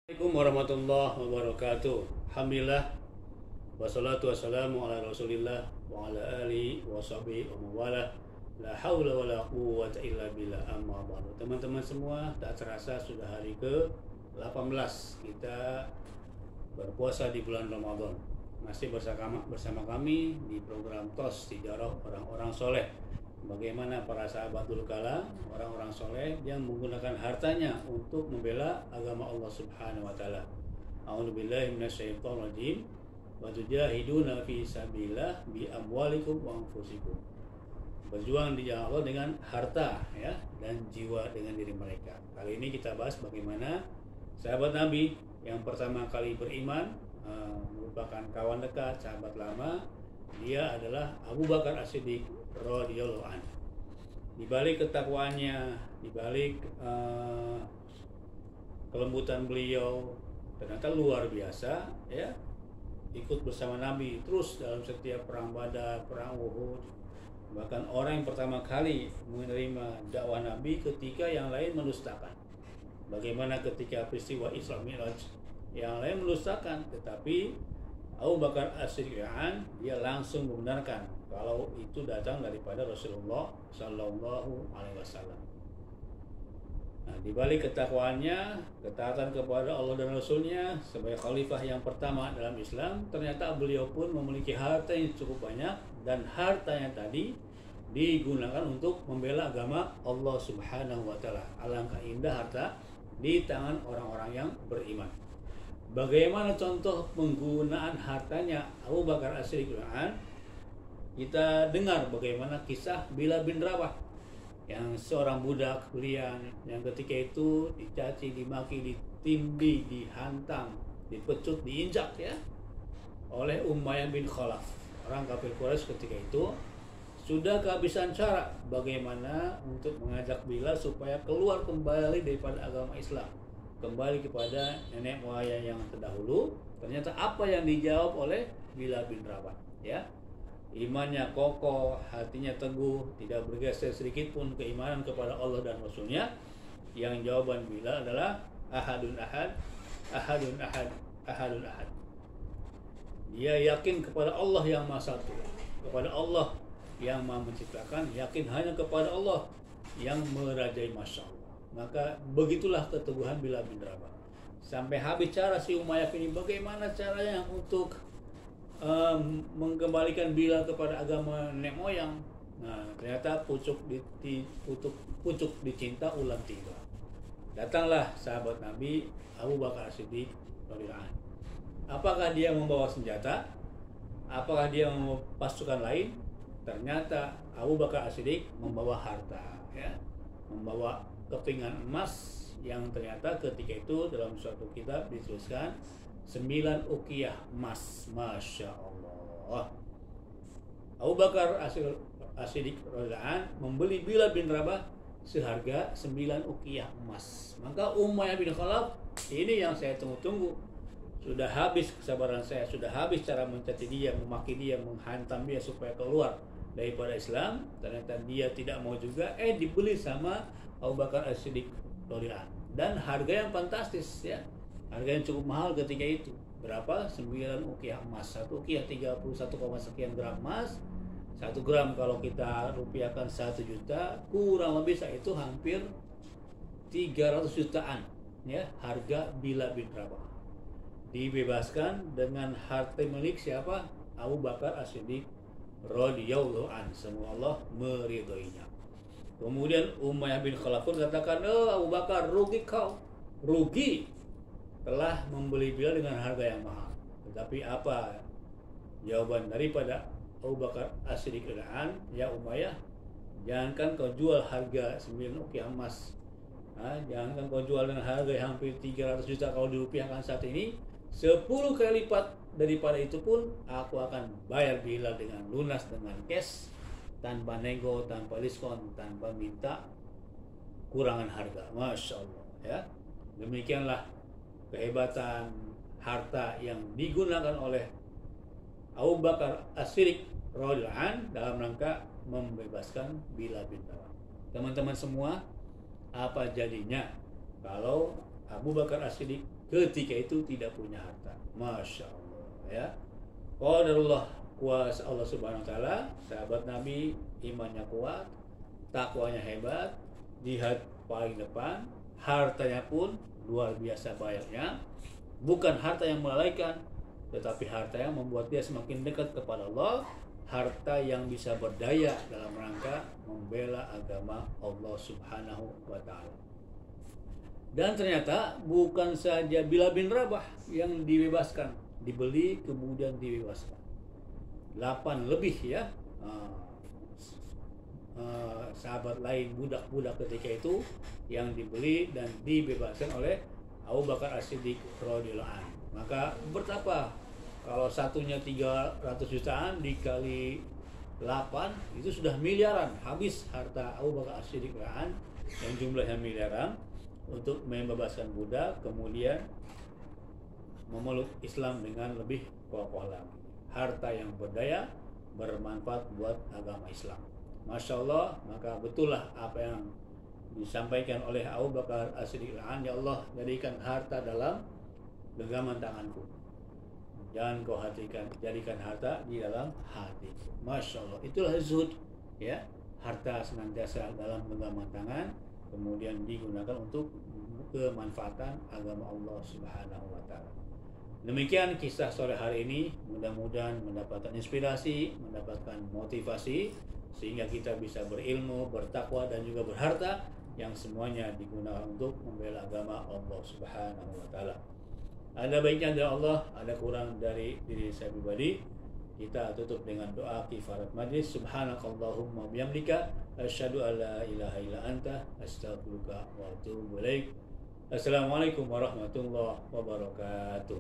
Assalamualaikum warahmatullahi wabarakatuh. Alhamdulillah wassalatu wassalamu ala Rasulillah wa ala alihi wa sahbihi wa mawala. La haula wala quwwata illa billah, amma ba'du. Teman-teman semua, tak terasa sudah hari ke-18 kita berpuasa di bulan Ramadan. Masih bersama kami di program TOS Tijarah Orang-orang Soleh. Bagaimana para sahabat dulu kala, orang-orang soleh yang menggunakan hartanya untuk membela agama Allah Subhanahu wa taala. A'udzubillahi minasyaitonir rajim. Wa tujahiduna fi sabilillah bi amwalikum wa anfusikum. Berjuang di jalan Allah dengan harta ya dan jiwa dengan diri mereka. Kali ini kita bahas bagaimana sahabat Nabi yang pertama kali beriman, merupakan kawan dekat, sahabat lama. Dia adalah Abu Bakar As-Siddiq radhiyallahu anhu. Di balik ketakwaannya, di balik kelembutan beliau, ternyata luar biasa ya. Ikut bersama Nabi terus dalam setiap perang Badar, perang Uhud. Bahkan orang yang pertama kali menerima dakwah Nabi ketika yang lain mendustakan. Bagaimana ketika peristiwa Isra Mi'raj, yang lain mendustakan, tetapi Abu Bakar As-Siddiq dia langsung membenarkan kalau itu datang daripada Rasulullah Sallallahu Alaihi Wasallam. Nah, di balik ketakwaannya, ketaatan kepada Allah dan Rasulnya sebagai khalifah yang pertama dalam Islam, ternyata beliau pun memiliki harta yang cukup banyak, dan harta yang tadi digunakan untuk membela agama Allah Subhanahu Wa Taala. Alangkah indah harta di tangan orang-orang yang beriman. Bagaimana contoh penggunaan hartanya Abu Bakar As-Siddiq? Kita dengar bagaimana kisah Bilal bin Rabah, yang seorang budak belian yang ketika itu dicaci, dimaki, ditindih, dihantam, dipecut, diinjak ya oleh Umayyah bin Khalaf. Orang kafir Quraisy ketika itu sudah kehabisan cara bagaimana untuk mengajak Bilal supaya keluar kembali daripada agama Islam, kembali kepada nenek moyang yang terdahulu. Ternyata apa yang dijawab oleh Bilal bin Rabah ya, imannya kokoh, hatinya teguh, tidak bergeser sedikit pun keimanan kepada Allah dan Rasulnya. Yang jawaban Bilal adalah ahadun ahad, ahadun ahad, ahadun ahad. Dia yakin kepada Allah yang Maha Satu, kepada Allah yang Maha Menciptakan, yakin hanya kepada Allah yang merajai, Masya Allah. Maka begitulah keteguhan Bilal bin Rabah. Sampai habis cara si Umayyah ini bagaimana caranya untuk mengembalikan Bilal kepada agama nenek moyang. Nah, ternyata pucuk dicinta ulang tiba. Datanglah sahabat Nabi Abu Bakar As-Siddiq radhiyallahu anhu. Apakah dia membawa senjata? Apakah dia membawa pasukan lain? Ternyata Abu Bakar As-Siddiq membawa harta ya, membawa kepingan emas yang ternyata ketika itu dalam suatu kitab dituliskan 9 uqiyah emas. Masya Allah. Abu Bakar As-Siddiq radhiyallahu membeli Bilal bin Rabah seharga 9 uqiyah emas. Maka Umayyah bin Khalaf, ini yang saya tunggu-tunggu. Sudah habis kesabaran saya, sudah habis cara mencaci dia, memaki dia, menghantam dia supaya keluar daripada Islam. Ternyata dia tidak mau juga, dibeli sama Abu Bakar As-Siddiq radhiyallahu. Dan harga yang fantastis ya, harga yang cukup mahal ketika itu. Berapa? 9 uqiyah emas. 1 uqiyah 31, sekian gram emas. 1 gram kalau kita rupiahkan 1 juta, kurang lebih itu hampir 300 jutaan ya, harga Bilal bin Rabah. Dibebaskan dengan harta milik siapa? Abu Bakar As-Siddiq radhiyallahu anhu. Semoga Allah meridhoinya. Kemudian Umayyah bin Khalaf pun katakan, Abu Bakar, rugi kau, rugi, telah membeli Bilal dengan harga yang mahal. Tetapi apa jawaban daripada Abu Bakar As-Siddiq radhiyallahu anhu? Ya Umayyah, jangankan kau jual harga 9 uqiyah emas, jangankan kau jual dengan harga yang hampir 300 juta kalau dirupiahkan saat ini, 10 kali lipat daripada itu pun aku akan bayar Bilal dengan lunas, dengan cash, tanpa nego, tanpa diskon, tanpa minta kurangan harga. Masya Allah ya. Demikianlah kehebatan harta yang digunakan oleh Abu Bakar As-Siddiq radhiyallahu anhu dalam rangka membebaskan Bilal bin Rabah. Teman-teman semua, apa jadinya kalau Abu Bakar As-Siddiq ketika itu tidak punya harta. Masya Allah ya. Qadarullah, kuasa Allah Subhanahu wa taala, sahabat Nabi imannya kuat, takwanya hebat, jihad paling depan, hartanya pun luar biasa banyaknya. Bukan harta yang melalaikan, tetapi harta yang membuat dia semakin dekat kepada Allah, harta yang bisa berdaya dalam rangka membela agama Allah Subhanahu wa taala. Dan ternyata bukan saja Bilal bin Rabah yang dibebaskan, dibeli kemudian dibebaskan. 8 lebih ya sahabat lain, budak-budak ketika itu yang dibeli dan dibebaskan oleh Abu Bakar As-Siddiq radhiyallahu anhu. Maka betapa kalau satunya 300 jutaan dikali 8 itu sudah miliaran, habis harta Abu Bakar As-Siddiq radhiyallahu anhu yang jumlahnya miliaran untuk membebaskan budak, kemudian memeluk Islam dengan lebih kokoh lagi. Harta yang berdaya, bermanfaat buat agama Islam. Masya Allah, maka betullah apa yang disampaikan oleh Abu Bakar As-Siddiq radhiyallahu anhu, ya Allah, jadikan harta dalam genggaman tanganku. Jangan kau jadikan harta di dalam hatiku. Masya Allah, itulah zuhud ya. Harta senantiasa dalam genggaman tangan, kemudian digunakan untuk kemanfaatan agama Allah Subhanahu wa taala. Demikian kisah sore hari ini, mudah-mudahan mendapatkan inspirasi, mendapatkan motivasi sehingga kita bisa berilmu, bertakwa dan juga berharta yang semuanya digunakan untuk membela agama Allah Subhanahu wa taala. Ada baiknya dari Allah, ada kurang dari diri saya pribadi. Kita tutup dengan doa kifarat majlis. Subhanakallahumma bihamdika asyhadu an la ilaha illa anta astaghfiruka wa atubu ilaik. Assalamualaikum warahmatullahi wabarakatuh.